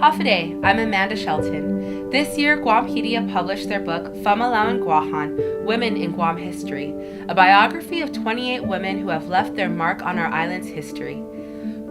Hafaday, I'm Amanda Shelton. This year, Guampedia published their book, Famalawan Guahan, Women in Guam History, a biography of 28 women who have left their mark on our island's history.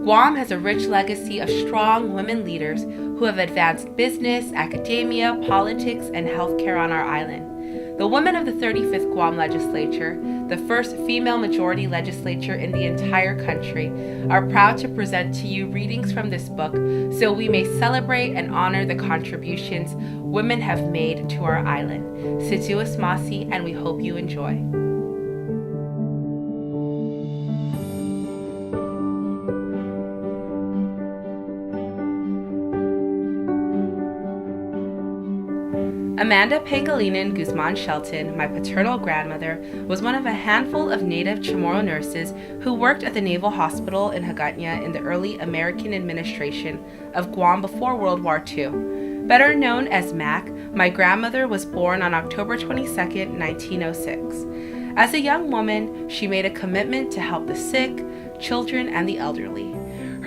Guam has a rich legacy of strong women leaders who have advanced business, academia, politics, and healthcare on our island. The women of the 35th Guam Legislature, the first female majority legislature in the entire country, are proud to present to you readings from this book so we may celebrate and honor the contributions women have made to our island. Siduas Masi, and we hope you enjoy. Amanda Pangilinan Guzman Shelton, my paternal grandmother, was one of a handful of native Chamorro nurses who worked at the Naval Hospital in Hagåtña in the early American administration of Guam before World War II. Better known as MAC, my grandmother was born on October 22, 1906. As a young woman, she made a commitment to help the sick, children, and the elderly.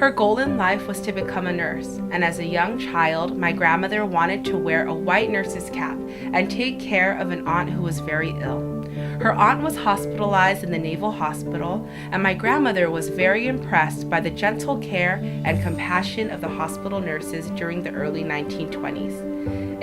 Her goal in life was to become a nurse, and as a young child, my grandmother wanted to wear a white nurse's cap and take care of an aunt who was very ill. Her aunt was hospitalized in the Naval Hospital, and my grandmother was very impressed by the gentle care and compassion of the hospital nurses during the early 1920s.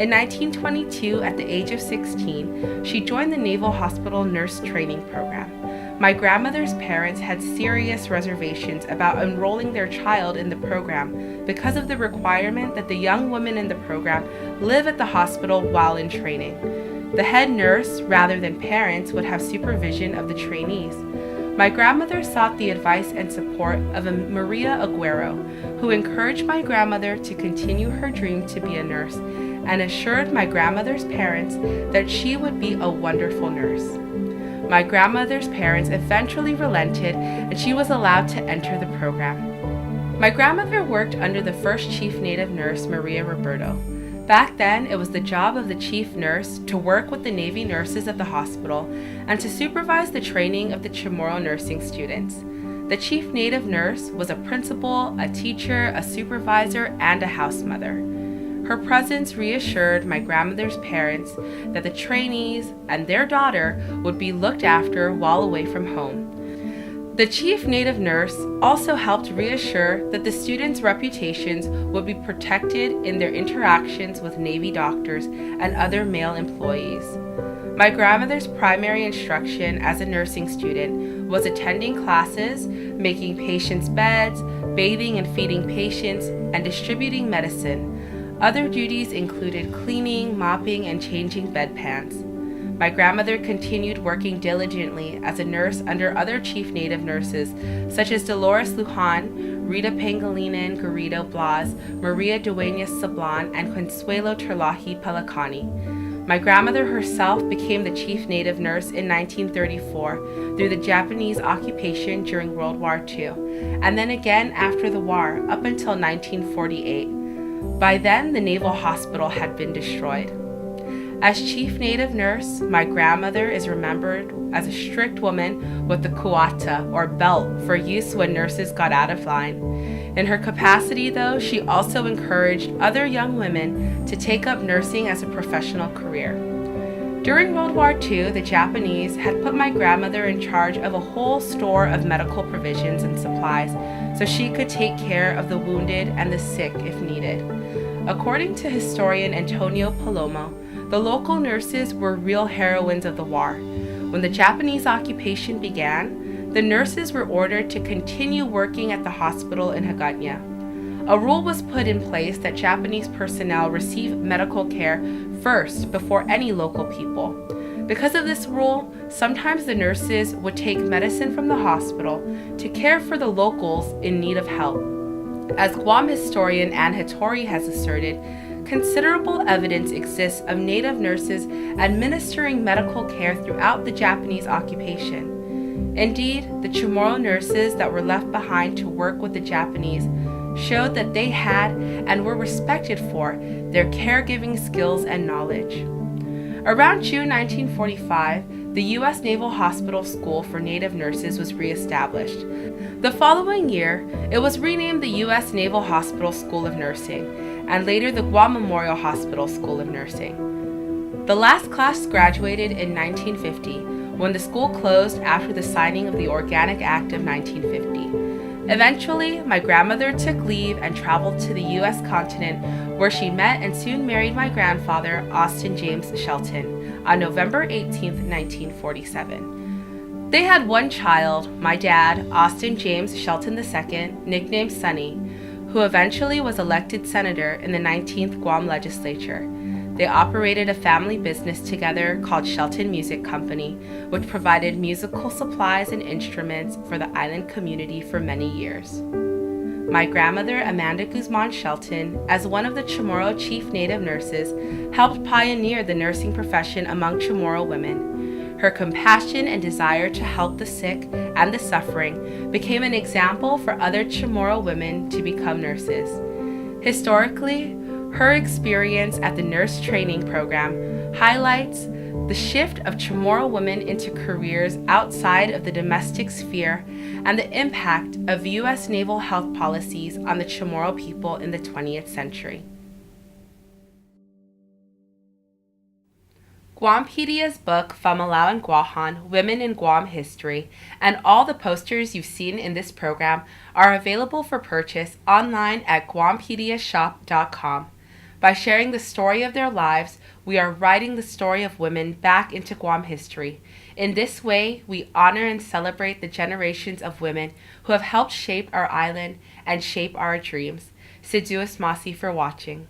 In 1922, at the age of 16, she joined the Naval Hospital Nurse Training Program. My grandmother's parents had serious reservations about enrolling their child in the program because of the requirement that the young women in the program live at the hospital while in training. The head nurse, rather than parents, would have supervision of the trainees. My grandmother sought the advice and support of a Maria Aguero, who encouraged my grandmother to continue her dream to be a nurse and assured my grandmother's parents that she would be a wonderful nurse. My grandmother's parents eventually relented and she was allowed to enter the program. My grandmother worked under the first chief native nurse, Maria Roberto. Back then, it was the job of the chief nurse to work with the Navy nurses at the hospital and to supervise the training of the Chamorro nursing students. The chief native nurse was a principal, a teacher, a supervisor, and a house mother. Her presence reassured my grandmother's parents that the trainees and their daughter would be looked after while away from home. The chief native nurse also helped reassure that the students' reputations would be protected in their interactions with Navy doctors and other male employees. My grandmother's primary instruction as a nursing student was attending classes, making patients' beds, bathing and feeding patients, and distributing medicine. Other duties included cleaning, mopping, and changing bedpans. My grandmother continued working diligently as a nurse under other chief native nurses such as Dolores Lujan, Rita Pangilinan Garrido Blas, Maria Dueñas Sablan, and Consuelo Terlahi Pelacani. My grandmother herself became the chief native nurse in 1934 through the Japanese occupation during World War II, and then again after the war up until 1948. By then, the Naval Hospital had been destroyed. As chief native nurse, my grandmother is remembered as a strict woman with the kuata, or belt, for use when nurses got out of line. In her capacity, though, she also encouraged other young women to take up nursing as a professional career. During World War II, the Japanese had put my grandmother in charge of a whole store of medical provisions and supplies so she could take care of the wounded and the sick if needed. According to historian Antonio Palomo, the local nurses were real heroines of the war. When the Japanese occupation began, the nurses were ordered to continue working at the hospital in Hagåtña. A rule was put in place that Japanese personnel receive medical care first before any local people. Because of this rule, sometimes the nurses would take medicine from the hospital to care for the locals in need of help. As Guam historian Ann Hattori has asserted, considerable evidence exists of native nurses administering medical care throughout the Japanese occupation. Indeed, the Chamorro nurses that were left behind to work with the Japanese showed that they had and were respected for their caregiving skills and knowledge. Around June 1945, the U.S. Naval Hospital School for Native Nurses was reestablished. The following year, it was renamed the U.S. Naval Hospital School of Nursing, and later the Guam Memorial Hospital School of Nursing. The last class graduated in 1950, when the school closed after the signing of the Organic Act of 1950. Eventually, my grandmother took leave and traveled to the U.S. continent, where she met and soon married my grandfather, Austin James Shelton, on November 18, 1947. They had one child, my dad, Austin James Shelton II, nicknamed Sonny, who eventually was elected senator in the 19th Guam legislature. They operated a family business together called Shelton Music Company, which provided musical supplies and instruments for the island community for many years. My grandmother, Amanda Guzman Shelton, as one of the Chamorro chief native nurses, helped pioneer the nursing profession among Chamorro women. Her compassion and desire to help the sick and the suffering became an example for other Chamorro women to become nurses. Historically, her experience at the nurse training program highlights the shift of Chamorro women into careers outside of the domestic sphere and the impact of U.S. naval health policies on the Chamorro people in the 20th century. Guampedia's book, Familao and Guahan, Women in Guam History, and all the posters you've seen in this program are available for purchase online at guampediashop.com. By sharing the story of their lives, we are writing the story of women back into Guam history. In this way, we honor and celebrate the generations of women who have helped shape our island and shape our dreams. Siduos Masi for watching.